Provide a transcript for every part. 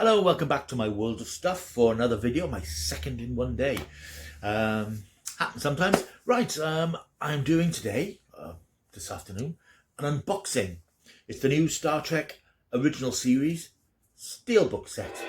Hello, welcome back to my world of stuff for another video, my second in one day. Happens sometimes. Right, I'm doing today, this afternoon, an unboxing. It's the new Star Trek original series Steelbook set.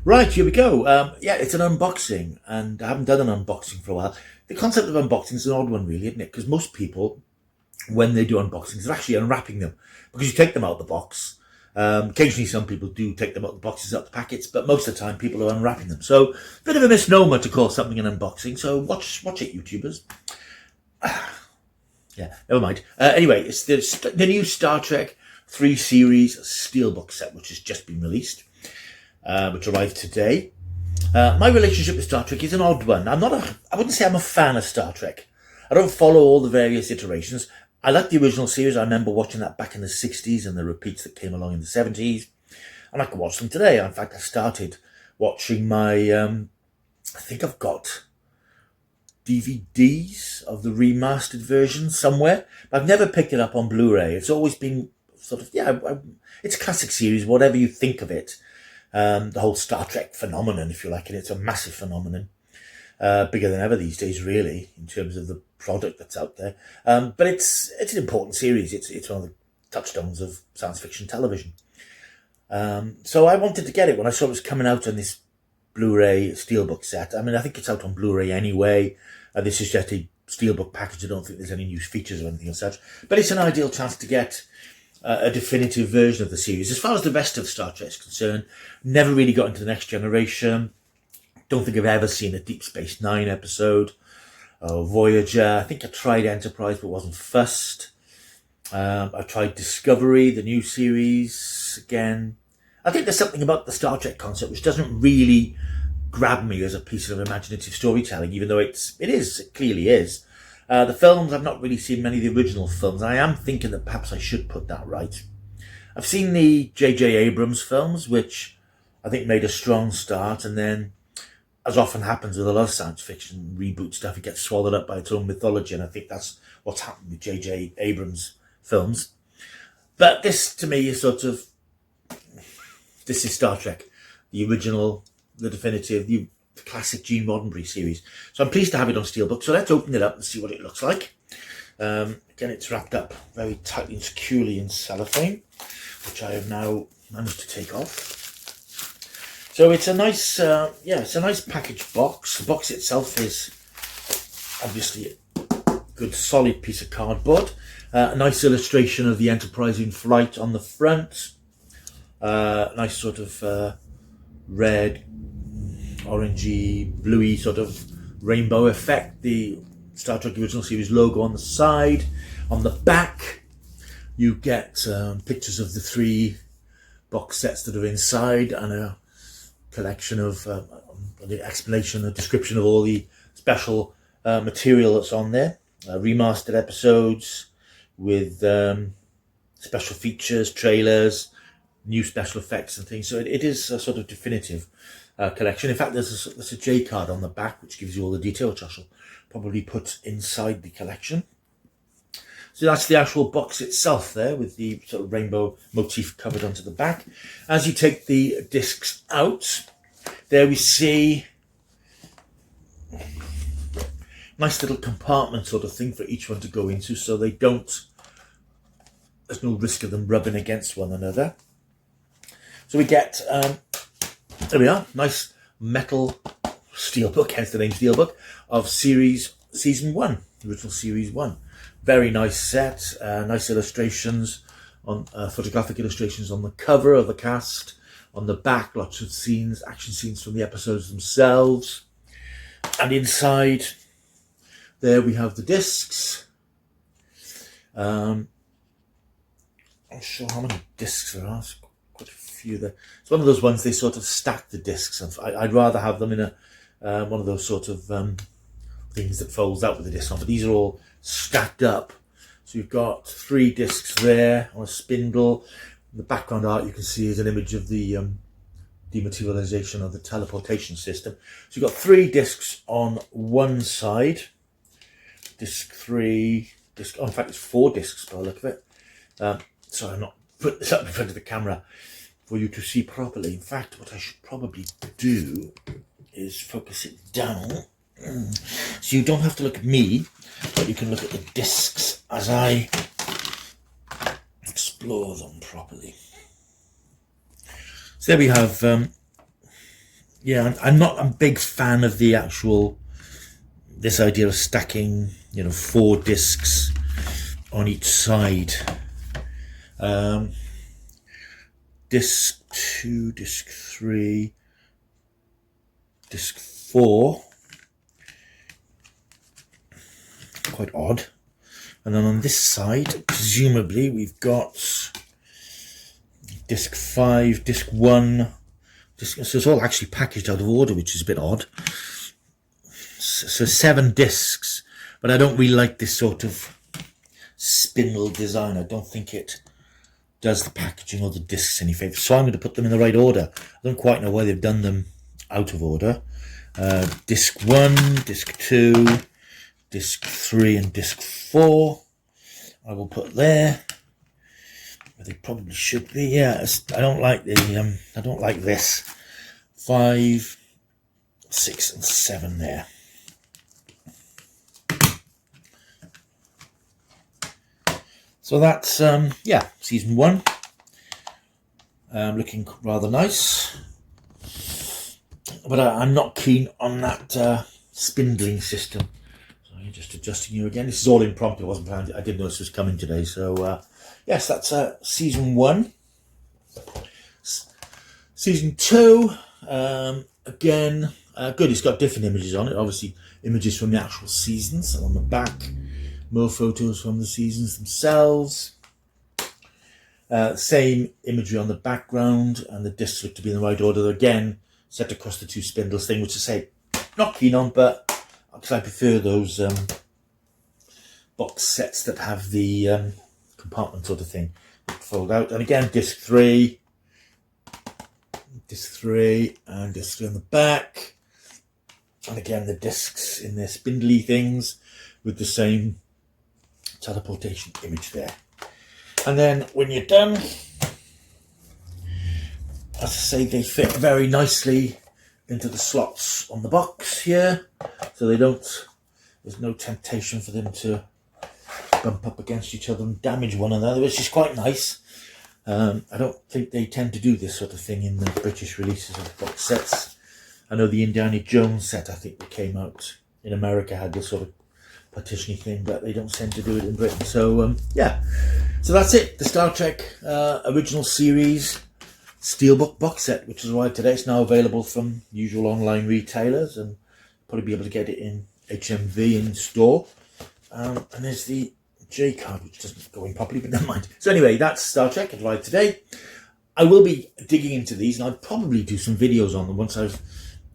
Right, here we go. Yeah, it's an unboxing, and I haven't done an unboxing for a while. The concept of unboxing is an odd one, really, isn't it? Because most people, when they do unboxings, they're actually unwrapping them, because you take them out of the box. Occasionally, some people do take them out of the boxes, out the packets, but most of the time, people are unwrapping them. So, a bit of a misnomer to call something an unboxing. So, watch it, YouTubers. Yeah, never mind. Anyway, it's the new Star Trek 3 series Steelbook set, which has just been released. Which arrived today. My relationship with Star Trek is an odd one. I wouldn't say I'm a fan of Star Trek. I don't follow all the various iterations. I like the original series. I remember watching that back in the 60s and the repeats that came along in the 70s. And I can watch them today. In fact, I started watching my, I think I've got DVDs of the remastered version somewhere. But I've never picked it up on Blu-ray. It's always been sort of, it's a classic series, whatever you think of it. The whole Star Trek phenomenon, if you like, and it's a massive phenomenon, bigger than ever these days, really, in terms of the product that's out there. But it's an important series. It's one of the touchstones of science fiction television. So I wanted to get it when I saw it was coming out on this Blu-ray Steelbook set. I mean, I think it's out on Blu-ray anyway. This is just a Steelbook package. I don't think there's any new features or anything as such. But it's an ideal chance to get a definitive version of the series. As far as the rest of Star Trek is concerned, never really got into the Next Generation. Don't think I've ever seen a Deep Space Nine episode. Voyager. I think I tried Enterprise but wasn't fussed. I tried Discovery, the new series, again. I think there's something about the Star Trek concept which doesn't really grab me as a piece of imaginative storytelling, even though it clearly is. The films, I've not really seen many of the original films. I am thinking that perhaps I should put that right. I've seen the J.J. Abrams films, which I think made a strong start, and then, as often happens with a lot of science fiction reboot stuff, it gets swallowed up by its own mythology, and I think that's what's happened with J.J. Abrams films. But this, to me, is this is Star Trek, the original, the definitive, the classic Gene Roddenberry series. So I'm pleased to have it on Steelbook. So let's open it up and see what it looks like. Again, it's wrapped up very tightly and securely in cellophane, which I have now managed to take off. So it's a nice, it's a nice packaged box. The box itself is obviously a good solid piece of cardboard. A nice illustration of the Enterprise in flight on the front. Nice sort of red, orangey, bluey sort of rainbow effect. The Star Trek original series logo on the side. On the back, you get pictures of the 3 box sets that are inside and a collection of the explanation, a description of all the special material that's on there. Remastered episodes with special features, trailers, new special effects and things. So it is a sort of definitive collection. In fact, there's a J card on the back which gives you all the detail, which I shall probably put inside the collection. So that's the actual box itself there, with the sort of rainbow motif covered onto the back. As you take the discs out, there we see nice little compartment sort of thing for each one to go into, so there's no risk of them rubbing against one another. So we get there we are, nice metal Steelbook, hence the name Steelbook, of season 1, original series 1. Very nice set, nice illustrations, on photographic illustrations on the cover of the cast. On the back, lots of scenes, action scenes from the episodes themselves. And inside there we have the discs. I'm not sure how many discs there are. There's quite a few there. It's one of those ones they sort of stack the discs. I'd rather have them in a one of those sort of things that folds out with the discs on, but these are all stacked up. So you've got 3 discs there on a spindle. The background art you can see is an image of the dematerialization of the teleportation system. So you've got 3 discs on one side. Disc 3, in fact it's 4 discs by the look of it. Sorry, I'm not putting this up in front of the camera for you to see properly. In fact, what I should probably do is focus it down so you don't have to look at me, but you can look at the discs as I explore them properly. So there we have, yeah, I'm not a big fan of the actual, this idea of stacking, 4 discs on each side. Disc 2, disc 3, disc 4, quite odd. And then on this side, presumably, we've got disc 5, disc 1, so it's all actually packaged out of order, which is a bit odd. So 7 discs, but I don't really like this sort of spindle design. I don't think it does the packaging or the discs any favour. So I'm going to put them in the right order. I don't quite know why they've done them out of order. Disc 1, disc 2, disc 3 and disc 4 I will put there. They probably should be. Yeah, I don't like the I don't like this. 5, 6 and 7 there. So that's yeah, season 1. Looking rather nice, but I'm not keen on that spindling system. So you're just adjusting you again. This is all impromptu. It wasn't planned. I didn't know this was coming today. So yes, that's season 1. Season 2, again, good. It's got different images on it. Obviously, images from the actual seasons, and on the back, more photos from the seasons themselves. Same imagery on the background, and the discs look to be in the right order. Again, set across the 2 spindles thing, which I say not keen on, but because I prefer those box sets that have the compartment sort of thing that fold out. And again, disc 3, and disc 3 on the back, and again the discs in their spindly things with the same teleportation image there. And then when you're done, as I say, they fit very nicely into the slots on the box here, so they don't, there's no temptation for them to bump up against each other and damage one another, which is quite nice. I don't think they tend to do this sort of thing in the British releases of box sets. I know the Indiana Jones set, I think, that came out in America had this sort of partitioning thing, but they don't tend to do it in Britain. So yeah, so that's it. The Star Trek original series Steelbook box set, which has arrived today. It's now available from usual online retailers, and probably be able to get it in HMV in store. And there's the J card, which doesn't go in properly, but never mind. So anyway, that's Star Trek. It arrived today. I will be digging into these, and I'll probably do some videos on them once I've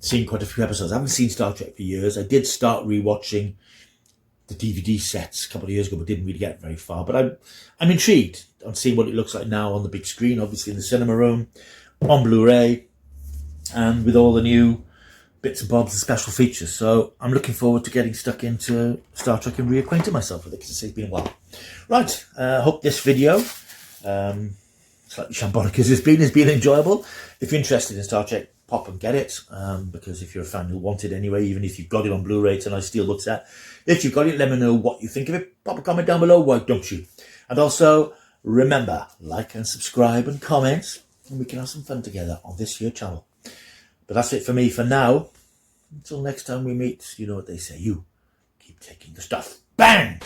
seen quite a few episodes. I haven't seen Star Trek for years. I did start rewatching the DVD sets a couple of years ago, but didn't really get very far. But I'm intrigued on seeing what it looks like now on the big screen, obviously in the cinema room, on Blu-ray, and with all the new bits and bobs and special features. So I'm looking forward to getting stuck into Star Trek and reacquainting myself with it, because it's been a while. Right, hope this video, slightly shambolic as it's been enjoyable. If you're interested in Star Trek, pop and get it, because if you're a fan, you'll want it anyway, even if you've got it on Blu-ray. It's a nice Steelbook set. If you've got it, let me know what you think of it. Pop a comment down below, why don't you? And also, remember, like and subscribe and comment, and we can have some fun together on this here channel. But that's it for me for now. Until next time we meet, you know what they say, you keep taking the stuff. Bang!